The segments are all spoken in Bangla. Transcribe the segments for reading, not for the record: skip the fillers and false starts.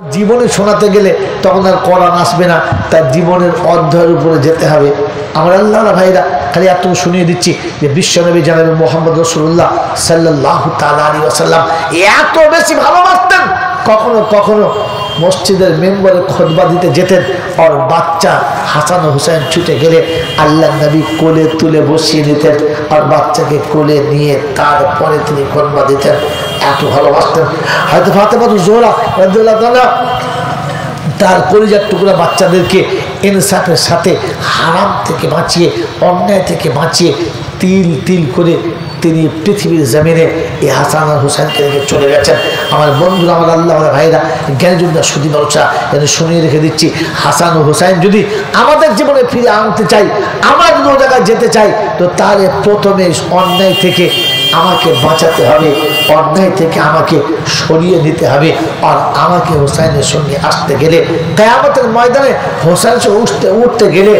জীবনে শোনাতে গেলে তখন আর কোরআন আসবে না, তার জীবনের অধ্যায়ের উপরে যেতে হবে। আমার আল্লাহর ভাইরা, খালি এত শুনিয়ে দিচ্ছি যে বিশ্বনবী জনাবে মুহাম্মদ রাসূলুল্লাহ সাল্লাল্লাহু তাআলা আলাইহি ওয়াসাল্লাম এত বেশি ভালোবাসতেন, কখনো কখনো মসজিদের মেম্বারে খুতবা দিতে যেতেন, আর বাচ্চা হাসান ও হুসাইন ছুটে গেলে আল্লাহ নবী কোলে তুলে বসিয়ে নিতেন, আর বাচ্চাকে কোলে নিয়ে তারপরে তিনি খুতবা দিতেন। এত ভালোবাসতেন। হয়তো ফাতেমা জোহরা রাদিয়াল্লাহু তাআলা তার কলিজার টুকরা বাচ্চাদেরকে ইনসাফের সাথে হারাম থেকে বাঁচিয়ে, অন্যায় থেকে বাঁচিয়ে তিল তিল করে তিনি পৃথিবীর জমিনে এই হাসান আর হুসাইনকে রেখে চলে গেছেন। আমার বন্ধুরা, আমার আল্লাহ ভাইরা, জ্ঞানীজনরা সুদী মানুষরা যেন শুনিয়ে রেখে দিচ্ছি, হাসান ও হুসাইন যদি আমাদের জীবনে ফিরে আনতে চাই, আমার কোনো জায়গায় যেতে চাই, তো তাহলে প্রথমে অন্যায় থেকে আমাকে বাঁচাতে হবে, অন্যায় থেকে আমাকে সরিয়ে নিতে হবে। আর আমাকে হোসাইনের সঙ্গে আসতে গেলে, কিয়ামতের ময়দানে হোসাইনের সঙ্গে উঠতে গেলে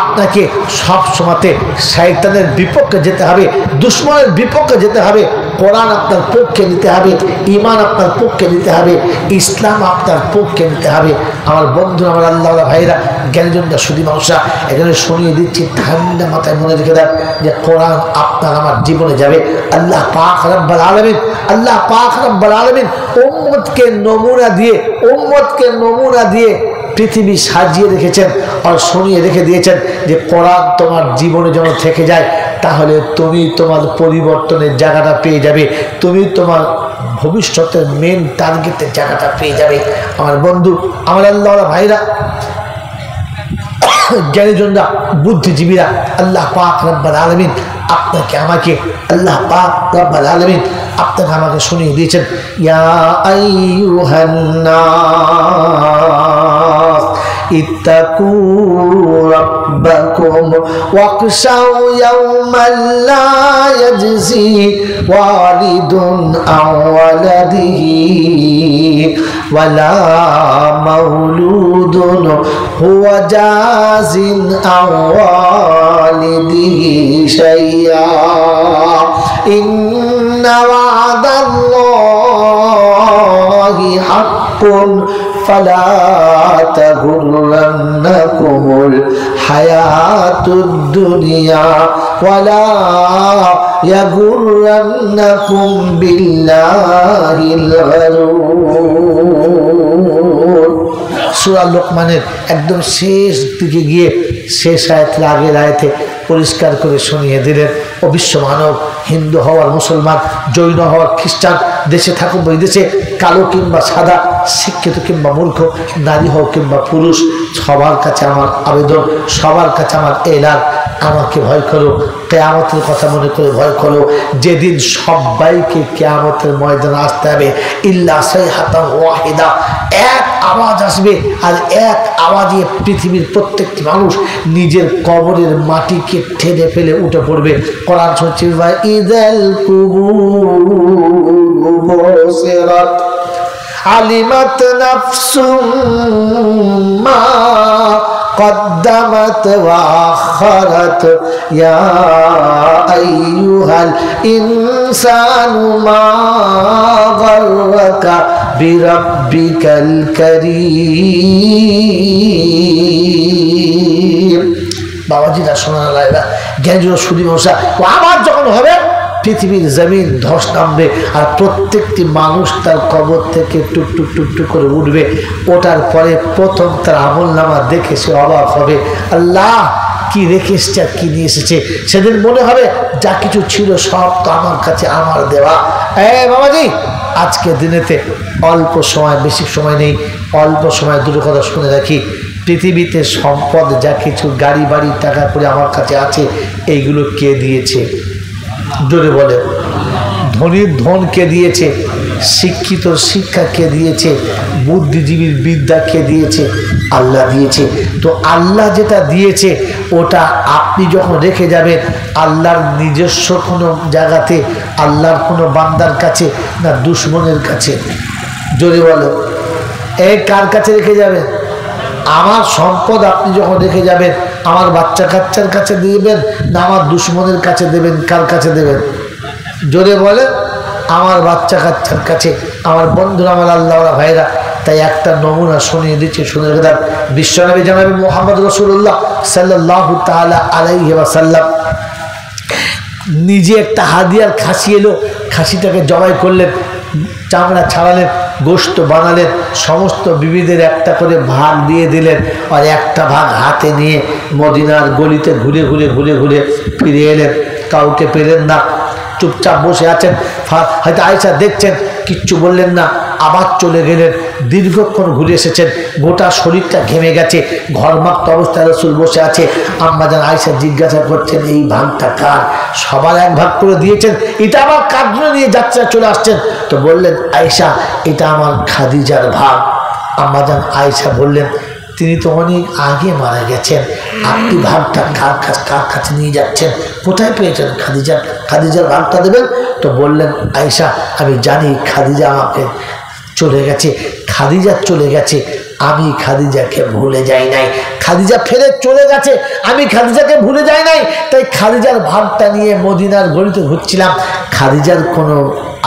আপনাকে সব সময়তে শয়তানের বিপক্ষে যেতে হবে, দুশ্মনের বিপক্ষে যেতে হবে। কোরআন আপনার পক্ষে নিতে হবে, ঈমান আপনার পক্ষে নিতে হবে, ইসলাম আপনার পক্ষে নিতে হবে। আমার বন্ধু, আমার আল্লাহ ভাইরা, জ্ঞানীজনরা সুদী মানুষরা, এখানে শুনিয়ে দিচ্ছি, ঠান্ডা মাথায় মনে রেখে দেন যে কোরআন আপনার আমার জীবনে যাবে। আল্লাহ পাক রব্বুল আলামিন, আল্লাহ পাক রব্বুল আলামিন উম্মতকে নমুনা দিয়ে পৃথিবী সাজিয়ে রেখেছেন আর শুনিয়ে রেখে দিয়েছেন যে কোরআন তোমার জীবনে যেন থেকে যায়, তাহলে তুমি তোমার পরিবর্তনের জায়গাটা পেয়ে যাবে, তুমি তোমার ভবিষ্যতের মেন টার্গেটের জায়গাটা পেয়ে যাবে। আমার বন্ধু, আমার আল্লাহ ভাইরা, জ্ঞানীজনরা, বুদ্ধিজীবীরা, আল্লাহ পাক রব্বুল আলামিন আপনাকে আমাকে, আল্লাহ পাক রব্বুল আলামিন আপনাকে আমাকে শুনিয়ে দিয়েছেন, ইয়া আইয়ুহান নাস ইত্তাকু রাব্বাকুম ওয়াকশাউ ইয়াওমান লা ইয়াজজি ওয়ালিদুন আন ওয়ালাদিহি ওয়ালা মাউলুদুন হুয়া জাযিন আন ওয়ালিদিহি শাইয়্যা ইন্না ওয়া'দাল্লাহি হাক্কুন ফালা তাগুররান্নাকুমুল হায়াতুদ দুনিয়া ওয়ালা ইয়াগুররান্নাকুম বিল্লাহিল গারুর। সূরা লোকমানের একদম শেষ দিকে গিয়ে শেষ আয়াতের আগের আয়াতে পরিষ্কার করে শুনিয়ে দিলেন, ও বিশ্ব মানব, হিন্দু হওয়ার, মুসলমান, জৈন হওয়ার, খ্রিস্টান, দেশে থাকুক বিদেশে, কালো কিংবা সাদা, শিক্ষিত কিংবা মূর্খ, নারী হোক কিংবা পুরুষ, সবার কাছে আমার আবেদন, সবার কাছে আমার এলান, আমাকে ভয় করো, কিয়ামতের কথা মনে করে ভয় করো, যেদিন সবাইকে কিয়ামতের ময়দানে আসতে হবে, ইল্লা সাইহাতান ওয়াহিদা, এক আওয়াজ আসবে, আর এক আওয়াজে পৃথিবীর প্রত্যেকটি মানুষ নিজের কবরের মাটিকে ঠেলে ফেলে উঠে পড়বে। কোরআন হচ্ছে ইযাল কুবুর বুসিরাত আলিমাত নাফসুম মা قدمت وأخرت يا أيها الإنسان ما غرك بربك الكريم। বাবাজিরা, শোনা লাইলা, জ্ঞানীজন সুদী মশা, ও আবার যখন হবে পৃথিবীর জমিন ধস নামবে, আর প্রত্যেকটি মানুষ তার কবর থেকে টুক টুক টুক টুক করে উঠবে। ওঠার পরে প্রথম তার আমল নামা দেখে সে অবাক হবে, আল্লাহ কি রেখে এসেছে আর কি নিয়ে এসেছে। সেদিন মনে হবে যা কিছু ছিল সব তো আমার কাছে আমার দেওয়া। বাবাজি, আজকে দিনেতে অল্প সময়, বেশি সময় নেই, অল্প সময় দুটো কথা শুনে রাখি। পৃথিবীতে সম্পদ যা কিছু, গাড়ি বাড়ি, টাকা করে আমার কাছে আছে, এইগুলো কে দিয়েছে? জোরে বলে। ধনীর ধন কে দিয়েছে? শিক্ষিত শিক্ষা কে দিয়েছে? বুদ্ধিজীবীর বিদ্যা কে দিয়েছে? আল্লাহ দিয়েছে। তো আল্লাহ যেটা দিয়েছে ওটা আপনি যখন রেখে যাবেন আল্লাহর নিজস্ব কোনো জায়গাতে, আল্লাহর কোনো বান্দার কাছে না দুশ্মনের কাছে? জোরে বলো। কার কাছে রেখে যাবেন? আমার সম্পদ আপনি যখন রেখে যাবেন আমার বাচ্চা কাচ্চার কাছে দিবেন না আমার দুশ্মনের কাছে দেবেন? কার কাছে দেবেন? জোরে বলে। আমার বাচ্চা কাচ্চার কাছে। আমার বন্ধুরা, আমার আল্লাহওয়ালা ভাইরা, তাই একটা নমুনা শুনিয়ে দিচ্ছি, শুনে রেখে। বিশ্বনবী জনাবে মুহাম্মদ রাসূলুল্লাহ সাল্লাল্লাহু তাআলা আলাইহি ওয়াসাল্লাম নিজে একটা হাদিয়ার খাসি এলো, খাসিটাকে জবাই করলেন, চামড়া ছাড়ালেন, গোশত বানালেন, সমস্ত বিবিদের একটা করে ভাগ দিয়ে দিলেন, আর একটা ভাগ হাতে নিয়ে মদিনার গলিতে ঘুরে ঘুরে ঘুরে ঘুরে ফিরে এলেন। কাউকে পেলেন না, চুপচাপ বসে আছেন। হয়তো আয়েশা দেখছেন, কিচ্ছু বললেন না, আবার চলে গেলেন। দীর্ঘক্ষণ ঘুরে এসেছেন, গোটা শরীরটা ঘেমে গেছে, ঘরমাক্ত অবস্থায় রাসূল বসে আছে। আম্মাজান আয়েশা জিজ্ঞাসা করছেন, এই ভাগটা কার? সবার এক ভাগ করে দিয়েছেন, এটা আবার কার জন্য নিয়ে যাচ্ছেন, চলে আসছেন? তো বললেন, আয়েশা এটা আমার খাদিজার ভাগ। আম্মাজান আয়েশা বললেন, তিনি তো অনেক আগে মারা গেছেন, আপনি ভাগটা কার কাছে নিয়ে যাচ্ছেন? কোথায় পেয়েছেন? খাদিজার ভাগটা দেবেন। তো বললেন, আয়েশা আমি জানি খাদিজা আমাকে চলে গেছে, খাদিজা চলে গেছে, আমি খাদিজাকে ভুলে যাই নাই। খাদিজা ফেরে চলে গেছে, আমি খাদিজাকে ভুলে যাই নাই। তাই খাদিজার ভাগটা নিয়ে মদিনার গলিতে ঘুরছিলাম। খাদিজার কোনো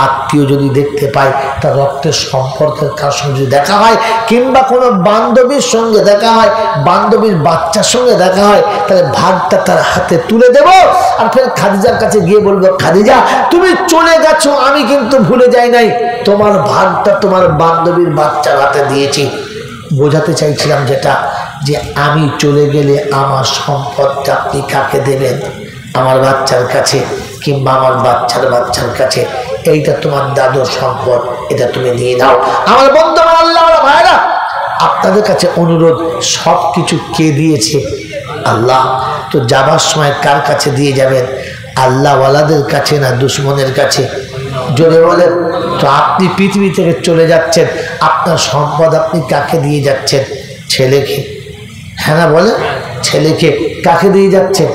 আত্মীয় যদি দেখতে পায়, তার রক্তের সম্পর্কের কার সঙ্গে যদি দেখা হয়, কিংবা কোনো বান্ধবীর সঙ্গে দেখা হয়, বান্ধবীর বাচ্চার সঙ্গে দেখা হয়, তাহলে ভাগটা তার হাতে তুলে দেব, আর ফের খাদিজার কাছে গিয়ে বলবো, খাদিজা তুমি চলে গেছো, আমি কিন্তু ভুলে যাই নাই, তোমার ভাগটা তোমার বান্ধবীর বাচ্চার হাতে দিয়েছি। বোঝাতে চাইছিলাম যেটা, যে আমি চলে গেলে আমার সম্পদটা আপনি কাকে দেবেন? আমার বাচ্চার কাছে, কিংবা আমার বাচ্চার কাছে। এইটা তোমার দাদুর সম্পদ, এটা তুমি নিয়ে নাও। আমার বন্ধু, আমার আল্লাহ ভাইরা, আপনাদের কাছে অনুরোধ, সব কিছু কে দিয়েছে? আল্লাহ। তো যাবার সময় কার কাছে দিয়ে যাবেন? আল্লাহওয়ালাদের কাছে না দুশ্মনের কাছে? জোরে বলেন। তো আপনি পৃথিবী থেকে চলে যাচ্ছেন, আপনার সম্পদ আপনি কাকে দিয়ে যাচ্ছেন? ছেলেকে? হ্যাঁ না বলেন, ছেলেকে। কাকে দিয়ে যাচ্ছেন?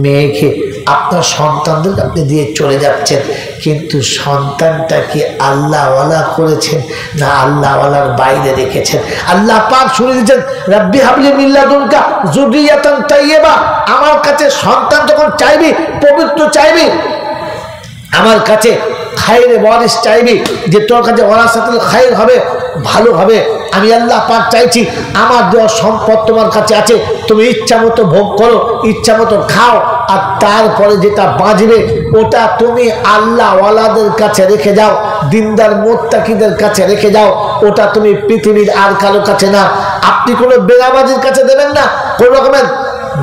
মেয়েকে। আপনার সন্তানদের আপনি দিয়ে চলে যাচ্ছেন, কিন্তু সন্তানটাকে আল্লাহওয়ালা করেছেন না আল্লাহওয়ালার বাইরে রেখেছেন? আল্লাহ পাক শুনে দিচ্ছেন, রাব্বি হাবলি মিন লাদুনকা যুররিয়াতান তাইয়্যিবা। আমার কাছে সন্তান যখন চাইবি, পবিত্র চাইবি, আমার কাছে খায়রে ওয়ারিস চাইবি, যে তোর কাছে ওয়ারাসাতুল খায়র হবে, ভালো হবে। আমি আল্লাহ পাক চাইছি, আমার দেওয়া সম্পদ তোমার কাছে আছে, তুমি ইচ্ছা মতো ভোগ করো, ইচ্ছা মতো খাও, আর তারপরে যেটা বাঁচবে ওটা তুমি আল্লাহওয়ালাদের কাছে রেখে যাও, দিনদার মুত্তাকিদের কাছে রেখে যাও। ওটা তুমি পৃথিবীর আর কারো কাছে না। আপনি কোনো বেনামাজির কাছে দেবেন না, কোনো রকমের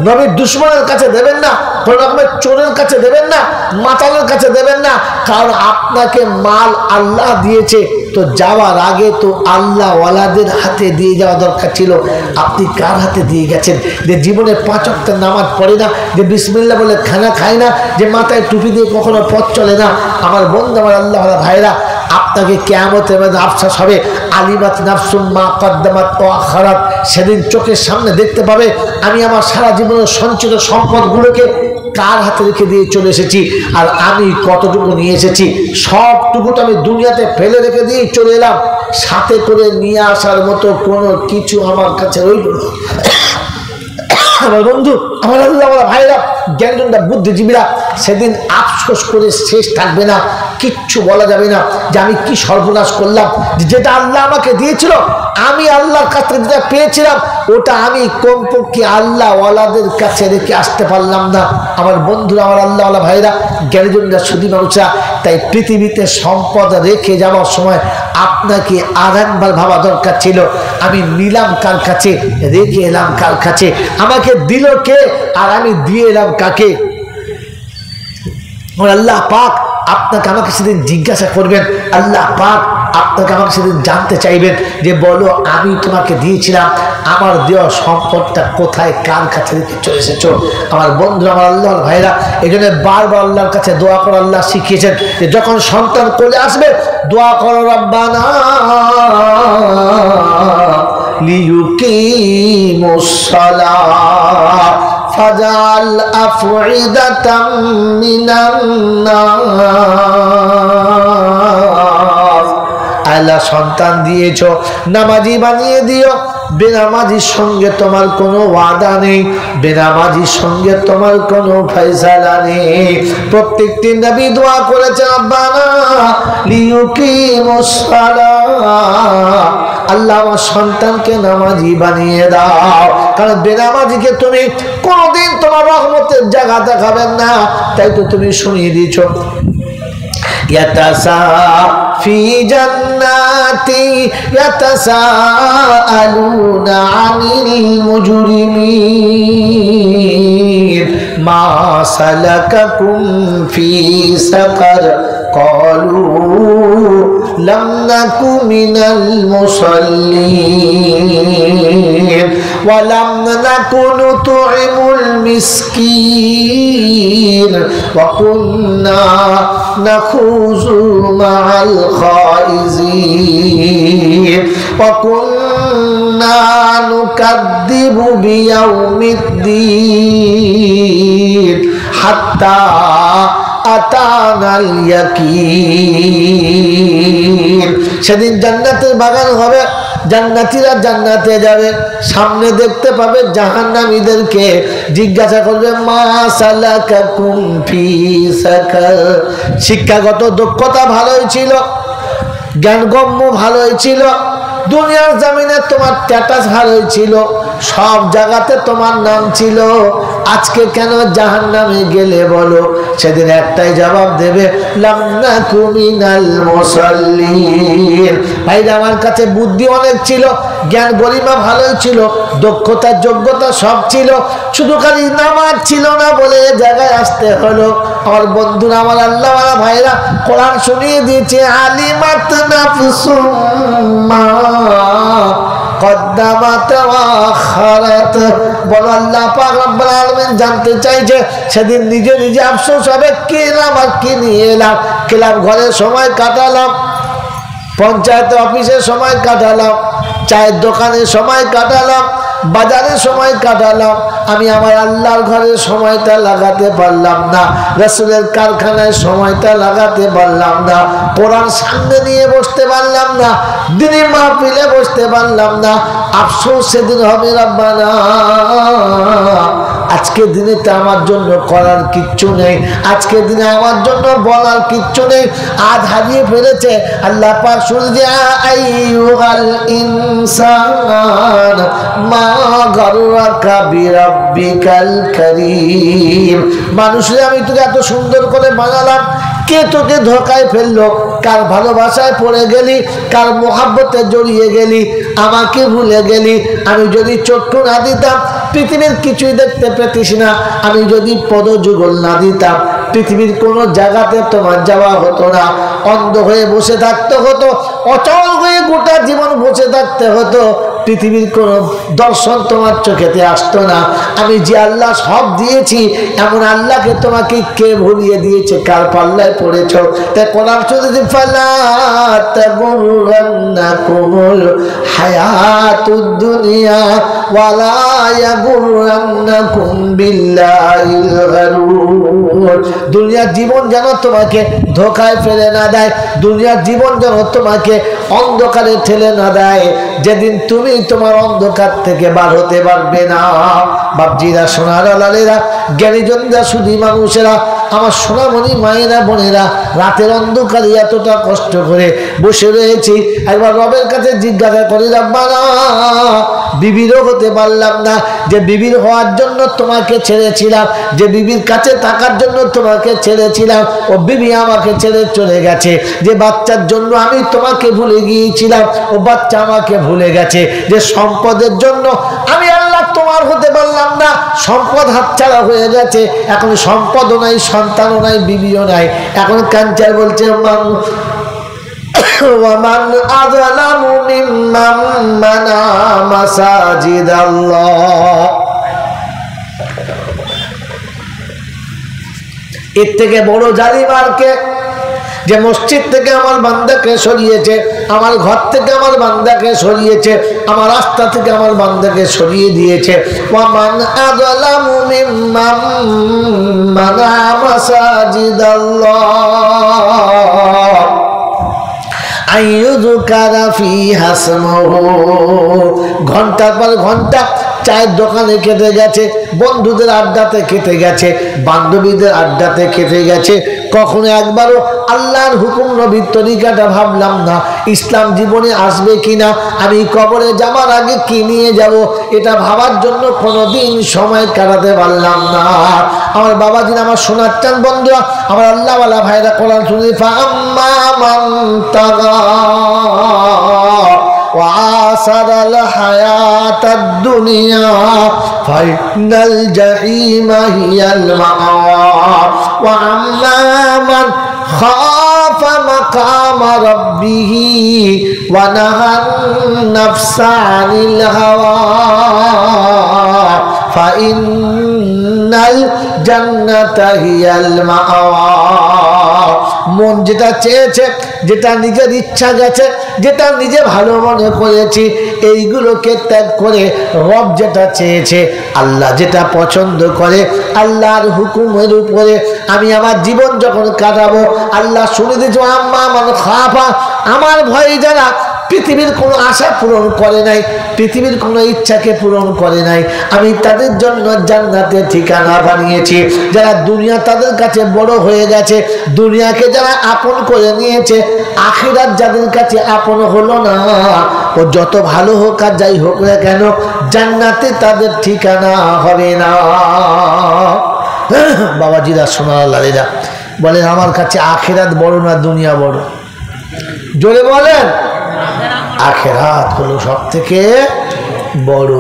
নবীর দুশ্মনের কাছে দেবেন না, কোন রকমের চোরের কাছে দেবেন না, মাতালের কাছে দেবেন না। কারণ আপনাকে মাল আল্লাহ দিয়েছে, তো যাওয়ার আগে তো আল্লাহওয়ালাদের হাতে দিয়ে যাওয়া দরকার ছিল। আপনি কার হাতে দিয়ে গেছেন? যে জীবনে 5 ওয়াক্ত নামাজ পড়ে না, যে বিসমিল্লাহ বলে খানা খায় না, যে মাথায় টুপি দিয়ে কখনো পথ চলে না। আমার বন্ধু, আমার আল্লাহওয়ালা ভাইরা, আপনাকে কিয়ামতের মধ্যে আফসোস হবে। আলিমাত নাফসুম মা কদ্দামাত ওয়া আখারাত। সেদিন চোখের সামনে দেখতে পাবে, আমি আমার সারা জীবনের সঞ্চিত সম্পদগুলোকে কার হাতে রেখে দিয়ে চলে এসেছি, আর আমি কতটুকু নিয়ে এসেছি। সবটুকু তো আমি দুনিয়াতে ফেলে রেখে দিয়ে চলে এলাম, সাথে করে নিয়ে আসার মতো কোনো কিছু আমার কাছে রইল না। আমার বন্ধু, আমার আল্লাহওয়ালা ভাইরা, জ্ঞানজনরা, বুদ্ধিজীবীরা, সেদিন আফসোস করে শেষ থাকবে না, কিচ্ছু বলা যাবে না যে আমি কি সর্বনাশ করলাম। যেটা আল্লাহ আমাকে দিয়েছিল, আমি আল্লাহর কাছ থেকে যেটা পেয়েছিলাম, ওটা আমি কমপক্ষে আল্লাহওয়ালাদের কাছে রেখে আসতে পারলাম না। আমার বন্ধুরা, আমার আল্লাহওয়ালা ভাইরা, জ্ঞানজনরা, সুধী মানুষরা, তাই পৃথিবীতে সম্পদ রেখে যাওয়ার সময় আপনাকে আর একবার ভাবা দরকার ছিল, আমি নিলাম কার কাছে, রেখে এলাম কার কাছে, আমাকে দিল কে, আর আমি দিয়ে এলাম কাকে। আল্লাহ পাক আপনাকে আমাকে সেদিন জিজ্ঞাসা করবেন, আল্লাহ পাক আপনাকে আমাকে সেদিন জানতে চাইবেন যে বলো, আমি তোমাকে দিয়েছিলাম, আমার দেওয়া সম্পদটা কোথায়, কার কাছে রেখে চলে এসেছো। আমার বন্ধু, আমার আল্লাহর ভাইরা, এই জন্য বারবার আল্লাহর কাছে দোয়া করো। আল্লাহ শিখিয়েছেন যে যখন সন্তান কোলে আসবে, দোয়া করো, রব্বানা লিয়ুকিমুস সালাহ ফাজআল আফইদাতাম মিনান নাস। আল্লাহ সন্তান দিয়েছো, নামাজি বানিয়ে দিও, বেনামাজির সঙ্গে তোমার কোনো ওয়াদা নেই, বেনামাজির সঙ্গে তোমার কোনো ফয়সালা নেই। প্রত্যেকটি নবী দোয়া করেছেন রব্বানা লিয়ুকিমুস সালাহ, আল্লাহ আমার সন্তানকে নামাজি বানিয়ে দাও। কারণ বেনামাজিকে তুমি কোনোদিন তোমার রহমতের জায়গা দেখাবেন না, তাই তো তুমি শুনিয়ে দিয়েছ في جنات يتساءلون عن المجرمين ما سلككم في سقر قالوا لم نك من المصلين ولم نك نطعم المسكين وكنا نخوض مع الخائضين وكنا نكذب بيوم الدين حتى আতানাল ইয়াকিন। সেদিন জান্নাতের বাগান হবে, জান্নাতীরা জান্নাতে যাবে, সামনে দেখতে পাবে জাহান্নামীদেরকে, জিজ্ঞাসা করবে মা সালাকাকুম ফি সাকার। শিক্ষাগত দক্ষতা ভালোই ছিল, জ্ঞানগম্য ভালোই ছিল, দুনিয়ার জমিনে তোমার স্ট্যাটাস ভালোই ছিল, সব জায়গাতে তোমার নাম ছিল, আজকে কেন জাহান্নামে গেলে বলো? সেদিন একটাই জবাব দেবে লাম নাকু মিনাল মুসাল্লিন। ভাইরা আমার কাছে বুদ্ধি অনেক ছিল, জ্ঞান গরিমা ভালোই ছিল, দক্ষতা যোগ্যতা সব ছিল, শুধু খালি নামাজ ছিল না বলে এ জায়গায় আসতে হলো। আমার বন্ধুরা, আমার আল্লাহওয়ালা ভাইরা, কোরআন শুনিয়ে দিয়েছে আলিমাত নাফসুম মা কদ্দামাত ওয়া আখারাত। বলো আল্লাহ পাক রব্বুল আলামিন জানতে চাইছে সেদিন নিজে নিজে আফসোস হবে, কি এলাম আর কি নিয়ে এলাম। ক্লাব ঘরে সময় কাটালাম, পঞ্চায়েত অফিসে সময় কাটালাম, চায়ের দোকানে সময় কাটালাম, বাজারে সময় কাটালাম, আমি আমার আল্লাহর ঘরে সময়টা লাগাতে পারলাম না, রাসূলের কারখানায় সময়টা লাগাতে পারলাম না, কোরআন সামনে নিয়ে বসতে পারলাম না, দ্বীনি মাহফিলে বসতে পারলাম না। আফসোস সেদিন হবে রব্বানা, আজকের দিনে তো আমার জন্য করার কিচ্ছু নেই, আজকের দিনে আমার জন্য বলার কিচ্ছু নেই। আজ হারিয়ে ফেলেছে। আল্লাহ পাক শুনছে আইয়ুহাল ইনসান মা গাররাকা বিরাব্বিকাল কারীম। মানুষরে আমি তোকে এত সুন্দর করে বানালাম, কে তোকে ধোকায় ফেললো? কার ভালোবাসায় পড়ে গেলি, কার মোহাব্বতে জড়িয়ে গেলি, আমাকে ভুলে গেলি। আমি যদি চক্ষু না দিতাম পৃথিবীর কিছুই দেখতে পেতিস না, আমি যদি পদযুগল না দিতাম পৃথিবীর কোনো জায়গাতে তোমার যাওয়া হতো না, অন্ধ হয়ে বসে থাকতে হতো, অচল হয়ে গোটা জীবন বসে থাকতে হতো, পৃথিবীর কোনো দর্শন তোমার চোখেতে আসতো না। আমি যে আল্লাহ সব দিয়েছি, এমন আল্লাহকে তোমাকে কে ভুলিয়ে দিয়েছে? কার পাল্লায় পড়েছ? তাই কোরআন শুনতে ফালা তাগুররান্নাকুমুল হায়াতুদ দুনিয়া ওয়ালা ইয়াগুররান্নাকুম বিল্লাহিল গারুর। দুনিয়ার জীবন যেন তোমাকে ধোকায় ফেলে না দেয়, দুনিয়ার জীবন যেন তোমাকে অন্ধকারে ঠেলে না দেয়, যেদিন তুমি তোমার অন্ধকার থেকে বার হতে পারবে না। বাপজিরা, সোনারা, লালেরা, জ্ঞানীজনরা, সুধী মানুষেরা, আমার সোনামণি মায়েরা, বোনেরা, রাতের অন্ধকারে এতটা কষ্ট করে বসে রয়েছি, একবার রবের কাছে জিজ্ঞাসা করি রব্বানা, বিবিরও হতে পারলাম না, যে বিবির হওয়ার জন্য তোমাকে ছেড়েছিলাম, যে বিবির কাছে থাকার জন্য তোমাকে ছেড়েছিলাম, ও বিবি আমাকে ছেড়ে চলে গেছে। যে বাচ্চার জন্য আমি তোমাকে ভুলে গিয়েছিলাম, ও বাচ্চা আমাকে ভুলে গেছে। যে সম্পদের জন্য আমি আল্লাহ তোমার হতে পারলাম না, সম্পদ হাতছাড়া হয়ে গেছে, এখন সম্পদও নাই, সন্তানও নাই, বিবিও নাই। এখন কাঞ্চার বলছে ওয়ামান আযলামু মিম্মান মানা মাসাজিদাল্লাহ। এর থেকে বড় জালিম আর কে? যে মসজিদ থেকে আমার বান্দাকে সরিয়েছে, আমার ঘর থেকে আমার বান্দাকে সরিয়েছে, আমার রাস্তা থেকে আমার বান্দাকে সরিয়ে দিয়েছে। ওয়ামান আযলামু মিম্মান মানা মাসাজিদাল্লাহ আইয়ুযকারা ফীহা ইসমুহু। ঘন্টার পর ঘন্টা চায়ের দোকানে কেটে গেছে, বন্ধুদের আড্ডাতে কেটে গেছে, বান্ধবীদের আড্ডাতে কেটে গেছে। কখনো একবারও আল্লাহর হুকুম নবীর তরিকাটা ভাবলাম না, ইসলাম জীবনে আসবে কিনা, আমি কবরে যাবার আগে কি নিয়ে যাব, এটা ভাবার জন্য কোনোদিন সময় কাটাতে পারলাম না। আমার বাবাজিন, আমার শোনাচ্ছেন বন্ধুরা, আমার আল্লাহওয়ালা ভাইরা কোরআন শুনে ফাআম্মা মান তাগা وآثر الحياة الدنيا فإن الجحيم هي المأوى وأما من خاف مقام ربه ونهى النفس عن الهوى فإن الجنة هي المأوى। মন যেটা চেয়েছে, যেটা নিজের ইচ্ছা গেছে, যেটা নিজে ভালো মনে করেছি, এইগুলোকে ত্যাগ করে রব যেটা চেয়েছে, আল্লাহ যেটা পছন্দ করে, আল্লাহর হুকুমের উপরে আমি আমার জীবন যখন কাটাবো, আল্লাহ শুনে দিয়েছে আম্মা আমার খাফা, আমার ভয়ে যারা পৃথিবীর কোনো আশা পূরণ করে নাই, পৃথিবীর কোনো ইচ্ছাকে পূরণ করে নাই, আমি তাদের জন্য জান্নাতে ঠিকানা বানিয়েছি। যারা দুনিয়া তাদের কাছে বড় হয়ে গেছে, দুনিয়াকে যারা আপন করে নিয়েছে, আখিরাত যাদের কাছে আপন হলো না, ও যত ভালো হোক আর যাই হোক না কেন, জান্নাতে তাদের ঠিকানা হবে না। বাবাজিরা, সোনার লালেরা বলেন, আমার কাছে আখিরাত বড় না দুনিয়া বড়? জোরে বলেন। আখিরাত হলো সব থেকে বড়,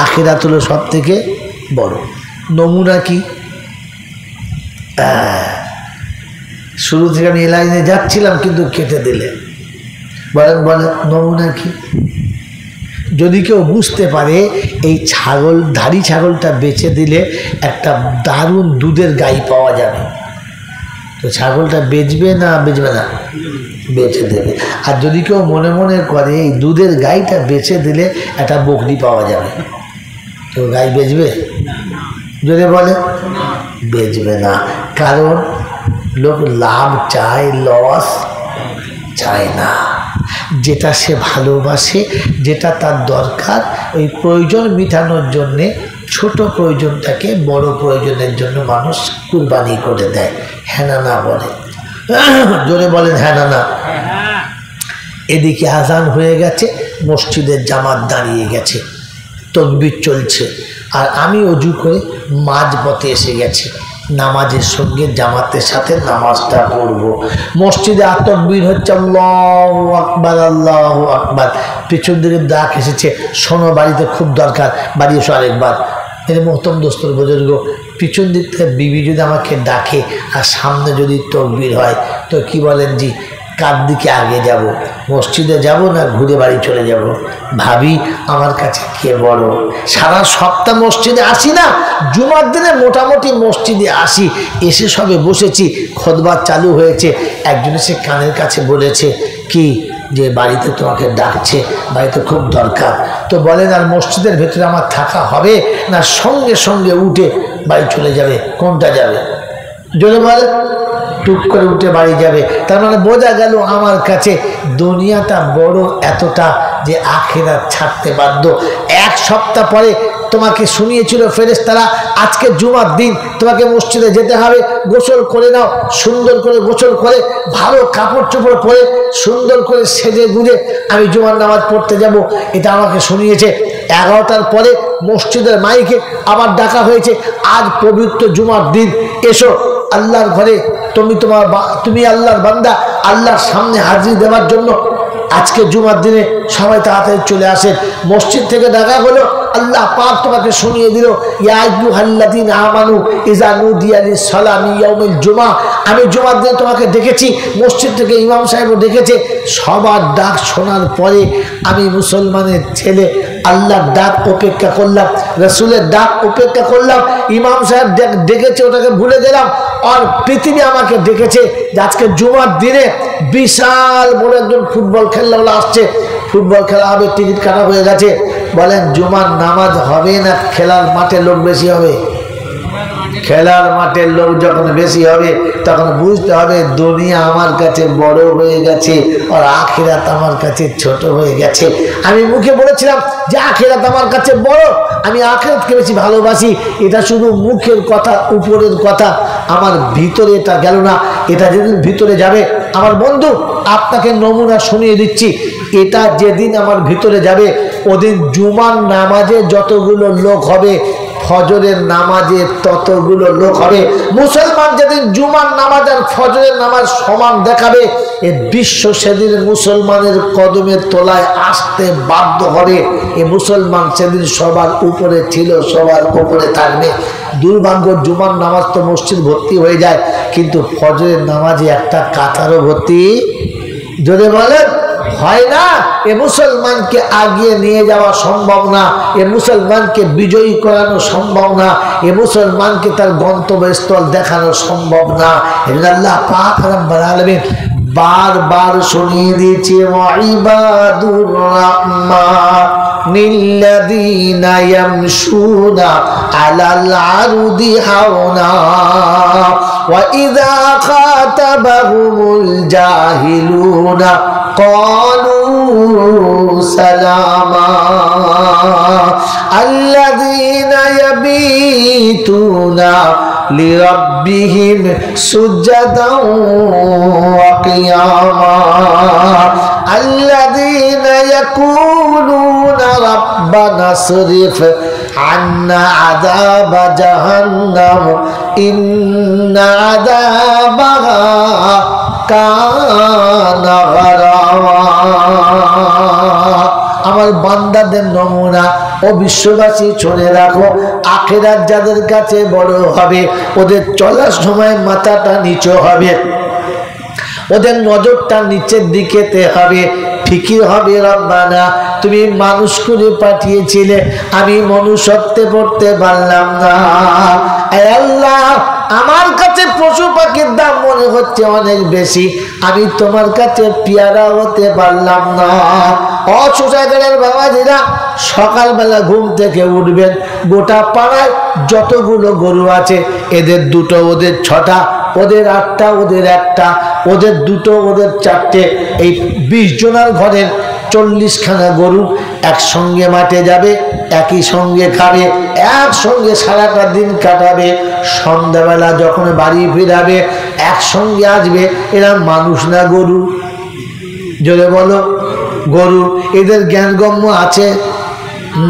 আখিরাত হলো সব থেকে বড়। নমুনা কি? শুরু থেকে আমি এই লাইনে যাচ্ছিলাম কিন্তু কেটে দিলে। বলেন বলেন, নমুনা কি? যদি কেউ বুঝতে পারে এই ছাগল, ধাড়ি ছাগলটা বেচে দিলে একটা দারুণ দুধের গাই পাওয়া যাবে, তো ছাগলটা বেচবে না বেচবে না? বেচে দেবে। আর যদি কেউ মনে মনে করে এই দুধের গাইটা বেচে দিলে একটা বকরি পাওয়া যাবে, তো গাই বেচবে? যদি বলে বেচবে না, কারণ লোক লাভ চায়, লস চায় না। যেটা সে ভালোবাসে, যেটা তার দরকার, ওই প্রয়োজন মেটানোর জন্যে ছোট প্রয়োজনটাকে বড় প্রয়োজনের জন্য মানুষ কুরবানি করে দেয়। হ্যাঁ না না বলে? জোরে বলেন হ্যাঁ না না। এদিকে আজান হয়ে গেছে, মসজিদের জামাত দাঁড়িয়ে গেছে, তাকবীর চলছে, আর আমি অজু করে মাঝপথে এসে গেছি, নামাজের সঙ্গে জামাতের সাথে নামাজটা পড়ব। মসজিদে তাকবীর হচ্ছে, আল্লাহু আকবার আল্লাহু আকবার। পেছন দিকে ডাক এসেছে, শোনো বাড়িতে খুব দরকার, বাড়ি এসো আরেকবার। এর মহতম দোস্তর বুজুর্গ, পিছন দিক থেকে বিবি যদি আমাকে ডাকে আর সামনে যদি তাকবীর হয়, তো কি বলেন জি, কার দিকে আগে যাব? মসজিদে যাব না ঘুরে বাড়ি চলে যাব? ভাবি আমার কাছে কে বড়? সারা সপ্তাহ মসজিদে আসি না, জুমার দিনে মোটামুটি মসজিদে আসি, এসে সবে বসেছি, খুতবা চালু হয়েছে, একজন এসে কানের কাছে বলেছে কি যে বাড়িতে তোমাকে ডাকছে, বাড়িতে খুব দরকার। তো বলেন, আর মসজিদের ভেতরে আমার থাকা হবে না সঙ্গে সঙ্গে উঠে বাড়ি চলে যাবে? কোনটা যাবে? যদি বলে টুক করে উঠে বাড়ি যাবে, তার মানে বোঝা গেল আমার কাছে দুনিয়াটা বড় এতটা যে আখিরাত ছাড়তে বাধ্য। এক সপ্তাহ পরে তোমাকে শুনিয়েছিল ফেরেশতারা, আজকে জুমার দিন তোমাকে মসজিদে যেতে হবে, গোসল করে নাও, সুন্দর করে গোসল করে ভালো কাপড় চোপড় পরে সুন্দর করে সেজে গুজে আমি জুমার নামাজ পড়তে যাব। এটা আমাকে শুনিয়েছে। 11টার পরে মসজিদের মাইকে আবার ডাকা হয়েছে, আজ পবিত্র জুমার দিন, এসো আল্লাহর ঘরে, তুমি আল্লাহর বান্দা, আল্লাহর সামনে হাজির দেওয়ার জন্য আজকে জুমার দিনে সবাই তাড়াতাড়ি চলে আসেন। মসজিদ থেকে ডাকা হলো, আল্লাহ পাক তোমাকে শুনিয়ে দিল, ইয়া আইয়ুহাল্লাযীনা আমানু ইযা নুদিয়া লিস-সালাতি ইয়াউমিল জুমআ, আমি জুমার দিনে তোমাকে ডেকেছি। মসজিদ থেকে ইমাম সাহেবও ডেকেছে। সবার ডাক শোনার পরে আমি মুসলমানের ছেলে আল্লাহর ডাক অপেক্ষা করলাম, রাসূলের ডাক অপেক্ষা করলাম। ইমাম সাহেব ডেকেছে, ওটাকে ভুলে গেলাম। আর পৃথিবী আমাকে ডেকেছে যে আজকে জুমার দিনে বিশাল বড় একজন ফুটবল খেলাওয়ালা আসছে, ফুটবল খেলা হবে, টিকিট কাটা হয়ে গেছে। বলেন জুমার নামাজ হবে না খেলার মাঠে লোক বেশি হবে? খেলার মাঠের লোক যখন বেশি হবে তখন বুঝতে হবে দুনিয়া আমার কাছে বড় হয়ে গেছে আর আখিরাত আমার কাছে ছোট হয়ে গেছে। আমি মুখে বলেছিলাম যে আখিরাত আমার কাছে বড়, আমি আখিরাতকে বেশি ভালোবাসি, এটা শুধু মুখের কথা, উপরের কথা, আমার ভিতরে এটা গেল না। এটা যেদিন ভিতরে যাবে, আমার বন্ধু আপনাকে নমুনা শুনিয়ে দিচ্ছি, এটা যেদিন আমার ভিতরে যাবে ওদিন জুমার নামাজে যতগুলো লোক হবে ফজরের নামাজে ততগুলো লোক হবে। মুসলমান যেদিন জুমার নামাজ আর ফজরের নামাজ সমান দেখাবে, এ বিশ্ব সেদিন মুসলমানের কদমের তলায় আসতে বাধ্য হবে। এ মুসলমান সেদিন সবার উপরে ছিল, সবার উপরে থাকবে। দুর্ভাগ্য জুমার নামাজ তো মসজিদ ভর্তি হয়ে যায়, কিন্তু ফজরের নামাজে একটা কাতারও ভর্তি যদি বলেন হয় না। এ মুসলমানকে আগিয়ে নিয়ে যাওয়া সম্ভব না, এ মুসলমানকে বিজয়ী করানো সম্ভব না, এ মুসলমানকে তার গন্তব্যস্থল দেখানো সম্ভব না। আল্লাহ পাক রব্বুল আলামিন বারবার শুনিয়ে দিয়েছে, ওয়াইবাদুর রাহমানিল্লাযীনা ইয়ামশুনা আলাল আরদি হাওনা ওয়া ইযা খাতাবাহুমুল জাহিলুনা قالوا سلاما الذين يبيتون لربهم سجدا وقياما الذين يقولون ربنا اصرف عنا عذاب جهنم إن عذابها كان غراما। আমার বান্দাদের নমুনা ও বিশ্ববাসী শুনে রাখো, আখিরাত যাদের কাছে বড় হবে ওদের চলার সময় মাথাটা নিচু হবে, ওদের নজরটা নিচের দিকেতে হবে, ফিকির হবে রব্বানা তুমি মানুষ করে পাঠিয়েছিলে, আমি মনুষ্যত্বে পড়তে পারলাম না। আল্লাহ আমার কাছে পশু পাখির দাম মনে হচ্ছে অনেক বেশি, আমি তোমার কাছে পেয়ারা হতে পারলাম না। অসুসাইডের বাবাজিরা সকালবেলা ঘুম থেকে উঠবেন, গোটা পাড়ায় যতগুলো গরু আছে এদের দুটো, ওদের ছটা, ওদের আটটা, ওদের একটা, ওদের দুটো, ওদের চারটে, এই 20 জনের ঘরের 40খানা গরু একসঙ্গে মাঠে যাবে, একই সঙ্গে খাবে, একসঙ্গে সারাটা দিন কাটাবে, সন্ধ্যাবেলা যখন বাড়ি ফিরাবে একসঙ্গে আসবে। এরা মানুষ না গরু? জোরে বলো গরু। এদের জ্ঞানগম্য আছে?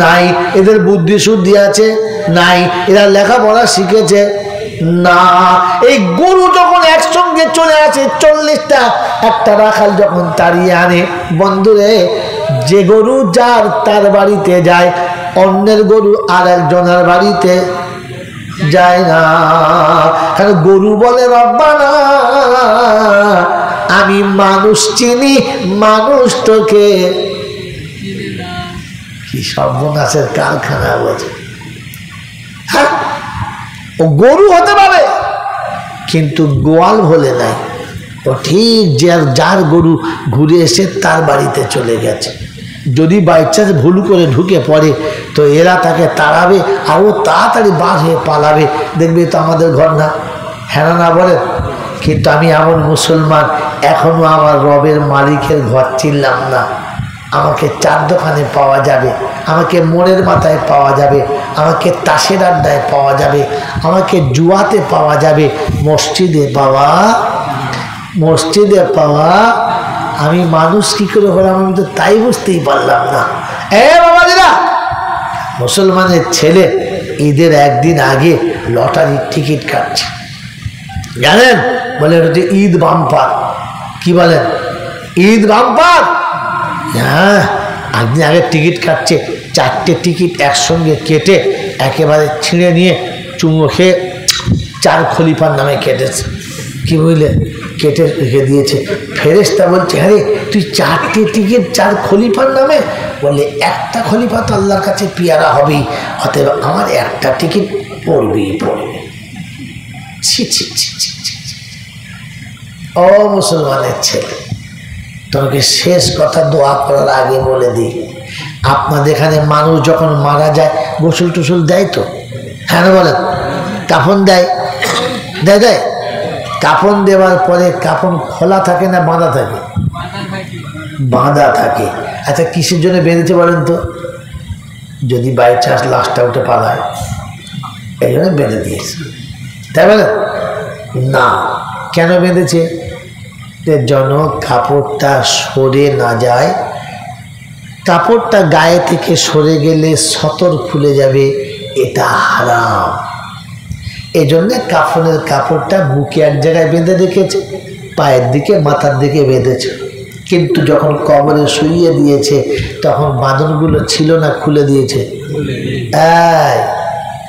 নাই। এদের বুদ্ধি শুদ্ধি আছে? নাই। এরা লেখাপড়া শিখেছে? না। এই গরু যখন একসঙ্গে চলে আসে 40টা, একটা রাখাল যখন তাড়িয়ে আনে, বন্ধুরে যে গরু যার তার বাড়িতে যায়, অন্যের গরু আর একজনের বাড়িতে যায় না। কারণ গরু বলে রব্বানা আমি মানুষ চিনি, মানুষ তোকে কি সর্বনাশের কারখানা বলছে। হ্যাঁ ও গরু হতে পারে কিন্তু গোয়াল বলে নাই, ও ঠিক যার গরু ঘুরে এসে তার বাড়িতে চলে গেছে। যদি বাই চান্স ভুল করে ঢুকে পড়ে তো এরা তাকে তাড়াবে আর ও তাড়াতাড়ি বার হয়ে পালাবে, দেখবে তো আমাদের ঘর না, হ্যাঁ না বলেন। কিন্তু আমি এমন মুসলমান এখনো আমার রবের মালিকের ঘর চিনলাম না। আমাকে চার দোকানে পাওয়া যাবে, আমাকে মোড়ের মাথায় পাওয়া যাবে, আমাকে তাসের আড্ডায় পাওয়া যাবে, আমাকে জুয়াতে পাওয়া যাবে, মসজিদে পাওয়া আমি মানুষ কি করে হলাম আমি তো তাই বুঝতেই পারলাম না। বাবাজিরা, মুসলমানের ছেলে ঈদের একদিন আগে লটারির টিকিট কাটছে, জানেন? বলে হচ্ছে ঈদ বাম্পার। কি বলেন? ঈদ বাম্পার। হ্যাঁ, একদিন আগে টিকিট কাটছে, 4টে টিকিট একসঙ্গে কেটে একেবারে ছিঁড়ে নিয়ে চুমো খেয়ে 4 খলিফার নামে কেটেছে। কি বুঝলে? কেটে রেখে দিয়েছে। ফেরেশতা বলছে, আরে তুই 4টে টিকিট 4 খলিফার নামে? বলে একটা খলিফা তো আল্লাহর কাছে পেয়ারা হবেই, অতএব আমার একটা টিকিট পড়বেই পড়বে। ছি ছি ছি ছি ছি। ও মুসলমানের ছেলে, তোমাকে শেষ কথা দোয়া করার আগে বলে দিই, আপনাদের এখানে মানুষ যখন মারা যায় গোসল টোসল দেয় তো? হ্যাঁ না বলেন? কাফন দেয়, দেয় দেয়। কাফন দেওয়ার পরে কাফন খোলা থাকে না বাঁধা থাকে? বাঁধা থাকে। আচ্ছা কিসের জন্য বেঁধেছে বলেন তো? যদি বাই চান্স লাশটা উঠে পালায়, এই জন্য বেঁধে দিয়েছে, তাই বলেন না? কেন বেঁধেছে? যেন কাপড়টা সরে না যায়। কাপড়টা গায়ে থেকে সরে গেলে সতর খুলে যাবে, এটা হারাম। এই জন্যে কাফনের কাপড়টা বুকে এক জায়গায় বেঁধে রেখেছে, পায়ের দিকে মাথার দিকে বেঁধেছে। কিন্তু যখন কবরে শুইয়ে দিয়েছে তখন বাঁধনগুলো ছিল না, খুলে দিয়েছে।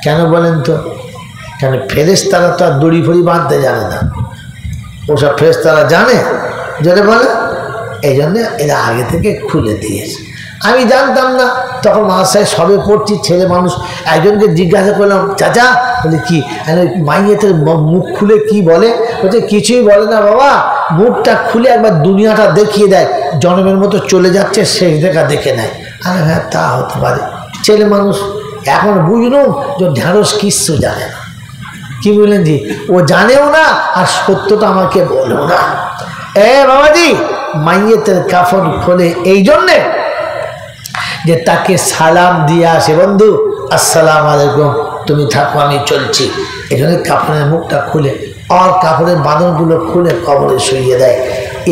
কেন বলেন তো? কেন ফেরেশতারা তো আর দড়ি ফড়ি বাঁধতে জানে না, ওসব ফেরেশতারা জানে, যেটা বলে। এই জন্য এরা আগে থেকে খুলে দিয়েছে। আমি জানতাম না, তখন মাসায় সবে পড়ছি, ছেলে মানুষ। একজনকে জিজ্ঞাসা করলাম, চাচা, বলে কি? মাইয়েতের মুখ খুলে কি বলে? বলছে কিছুই বলে না বাবা, মুখটা খুলে একবার দুনিয়াটা দেখিয়ে দেয়, জন্মের মতো চলে যাচ্ছে, শেষ দেখা দেখে নেয়। আরে হ্যাঁ, তা হতে পারে, ছেলে মানুষ। এখন বুঝলুম যে ঢ্যাঁড়স কিচ্ছু জানে না। কি বললেন জি? ও জানেও না আর সত্যটা আমাকে বলেও না। বাবাজি, মাইয়েতের কাফন খোলে এই জন্যে যে তাকে সালাম দিয়ে আসে, বন্ধু আসসালাম আলাইকুম, তুমি থাকো, আমি চলছি। এই জন্য কাফনের মুখটা খুলে আর কাপড়ের বাঁধনগুলো খুলে কবরে শুইয়ে দেয়।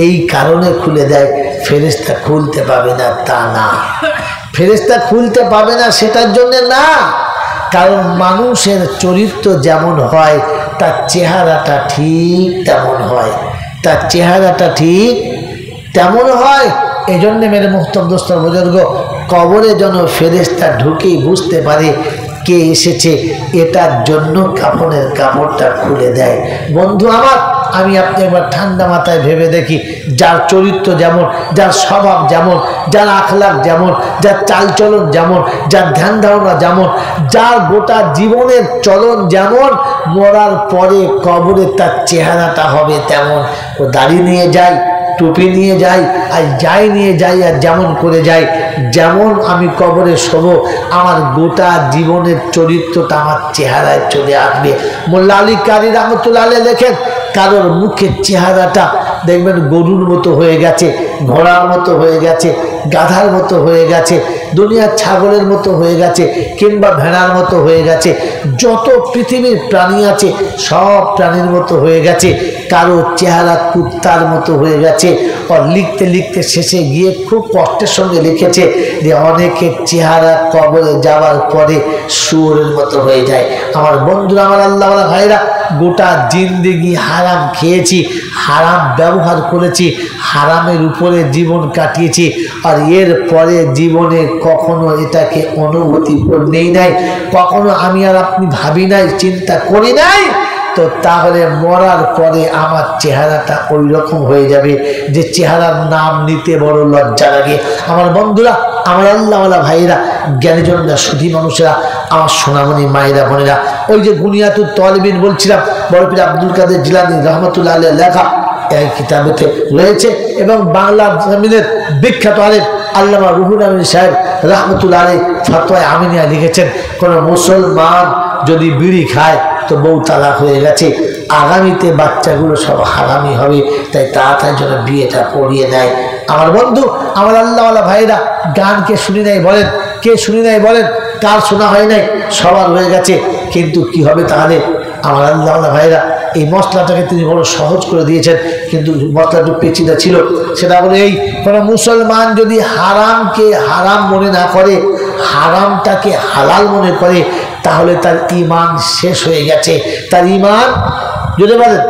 এই কারণে খুলে দেয়, ফেরেশতা খুলতে পাবে না তা না। ফেরেশতা খুলতে পাবে না সেটার জন্যে না, কারণ মানুষের চরিত্র যেমন হয় তার চেহারাটা ঠিক তেমন হয়, তার চেহারাটা ঠিক তেমন হয়। এই জন্যে মেরে মুহতরম দোস্ত বুজুর্গ, কবরে যেন ফেরেশতা ঢুকেই বুঝতে পারে কে এসেছে, এটার জন্য কাফনের কাপড়টা খুলে দেয়। বন্ধু আমার, আমি আপনি একবার ঠান্ডা মাথায় ভেবে দেখি, যার চরিত্র যেমন, যার স্বভাব যেমন, যার আখলাক যেমন, যার চালচলন যেমন, যার ধ্যান ধারণা যেমন, যার গোটা জীবনের চলন যেমন, মরার পরে কবরে তার চেহারাটা হবে তেমন। ও দাড়ি নিয়ে যায়, টুপি নিয়ে যাই, আর যাই নিয়ে যাই, আর যেমন করে যাই, যেমন আমি কবরে শোব, আমার গোটা জীবনের চরিত্রটা আমার চেহারায় চলে আসবে। মোল্লা আলী কারি রহমতুল্লাহ আলাইহি লেখেন, কারোর মুখের চেহারাটা দেখবেন গরুর মতো হয়ে গেছে, ঘোড়ার মতো হয়ে গেছে, গাধার মতো হয়ে গেছে, দুনিয়ার ছাগলের মতো হয়ে গেছে, কিংবা ভেড়ার মতো হয়ে গেছে। যত পৃথিবীর প্রাণী আছে সব প্রাণীর মতো হয়ে গেছে। কারো চেহারা কুত্তার মতো হয়ে গেছে। আর লিখতে লিখতে শেষে গিয়ে খুব কষ্টের সঙ্গে লিখেছে যে অনেকের চেহারা কবরে যাওয়ার পরে শুয়োরের মতো হয়ে যায়। আমার বন্ধুরা, আমার আল্লাহওয়ালা ভাইরা, গোটা জিন্দেগি হারাম খেয়েছি, হারাম ব্যবহার করেছি, হারামের উপরে জীবন কাটিয়েছি, আর এর পরে জীবনে কখনো এটাকে অনুভূতি নেই নাই, কখনো আমি আর আপনি ভাবি নাই, চিন্তা করি নাই। তো তাহলে মরার পরে আমার চেহারাটা ওই রকম হয়ে যাবে যে চেহারার নাম নিতে বড় লজ্জা লাগে। আমার বন্ধুরা, আমার আল্লাহওয়ালা ভাইরা, জ্ঞানীজনরা, সুধী মানুষেরা, আমার সোনামণি মায়েরা, বোনেরা, ওই যে গুনিয়াতুত তালিবিন বলছিলাম, বড় পীর আব্দুল কাদের জিলানী রহমতুল্লাহ আলাইহি লেখা এই কিতাবেতে রয়েছে, এবং বাংলা জমিনের বিখ্যাত আলেম আল্লামা রুহুল আমিন সাহেব রহমতুল্লাহ আলাইহি ফতোয়া আমিনিয়া লিখেছেন, কোন মুসলমান যদি বিড়ি খায় তো বউ তালাক হয়ে গেছে, আগামীতে বাচ্চাগুলো সব হারামি হবে, তাই তাড়াতাড়ি যেন বিয়েটা পড়িয়ে নেয়। আমার বন্ধু, আমার আল্লাহওয়ালা ভাইরা, গানকে শুনি নাই বলেন, কে শুনি নাই বলেন, কার শোনা হয় নাই, সবার হয়ে গেছে। কিন্তু কি হবে তাহলে? আমার আল্লাহওয়ালা ভাইরা, এই মশলাটাকে তিনি বড় সহজ করে দিয়েছেন, কিন্তু মশলাটা পেঁচিটা ছিল। সেটা হলো এই, কোনো মুসলমান যদি হারামকে হারাম মনে না করে, হারামটাকে হালাল মনে করে, তাহলে তার ঈমান শেষ হয়ে গেছে। তার ঈমান যদি বলেন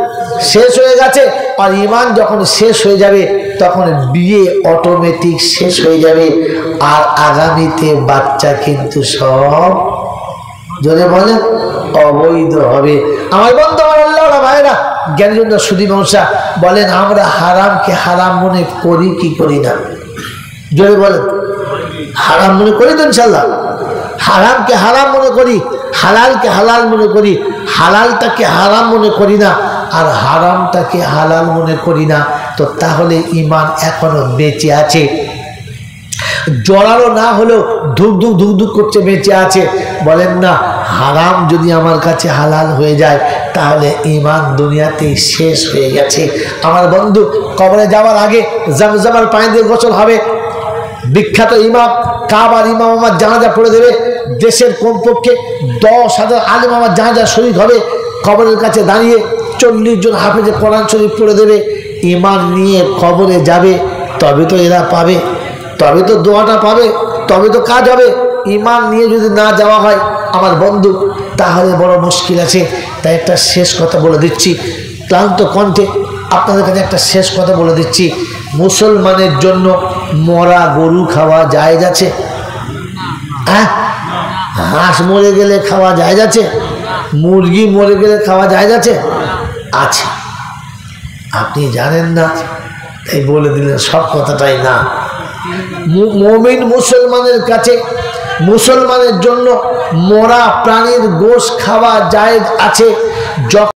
শেষ হয়ে গেছে, আর ঈমান যখন শেষ হয়ে যাবে তখন বিয়ে অটোমেটিক শেষ হয়ে যাবে, আর আগামীতে বাচ্চা কিন্তু সব যদি বলেন অবৈধ হবে। আমার বন্ধু, আমার আল্লাহওয়ালা ভাইরা, জ্ঞানীজনরা, সুধী মানুষরা, বলেন আমরা হারামকে হারাম মনে করি কি করি না? যদি বলেন হারাম মনে করি তো ইনশাল্লাহ। হারামকে হারাম মনে করি, হালালকে হালাল মনে করি, হালালটাকে হারাম মনে করি না, আর হারামটাকে হালাল মনে করি না। তো তাহলে ঈমান এখনো বেঁচে আছে, জড়ালো না হলেও ধুক ধুক ধুক ধুক করছে, বেঁচে আছে। বলেন না হারাম যদি আমার কাছে হালাল হয়ে যায় তাহলে ঈমান দুনিয়াতেই শেষ হয়ে গেছে। আমার বন্ধু কবরে যাওয়ার আগে জমজমের পানি দিয়ে গোসল হবে। বিখ্যাত ইমাম কাবার ইমাম আমার জানাজা পড়ে দেবে। দেশের কমপক্ষে 10,000 আলেম আমার জানাজা শরীক হবে। কবরের কাছে দাঁড়িয়ে 40 জন হাফেজে কোরআন শরীফ পড়ে দেবে। ঈমান নিয়ে কবরে যাবে, তবে তো এরা পাবে, তবে তো দোয়াটা পাবে, তবে তো কাজ হবে। ঈমান নিয়ে যদি না যাওয়া হয় আমার বন্ধু তাহলে বড় মুশকিল আছে। তাই একটা শেষ কথা বলে দিচ্ছি ক্লান্ত কণ্ঠে আপনাদের কাছে, একটা শেষ কথা বলে দিচ্ছি। মুসলমানের জন্য মরা গরু খাওয়া জায়েজ আছে? হ্যাঁ, হাঁস মরে গেলে খাওয়া জায়েজ আছে? মুরগি মরে গেলে খাওয়া জায়েজ আছে? আছে। আপনি জানেন না তাই বলে দিলেন সব কথাটাই না। মুমিন মুসলমানের কাছে, মুসলমানের জন্য মরা প্রাণীর গোশত খাওয়া জায়েজ আছে।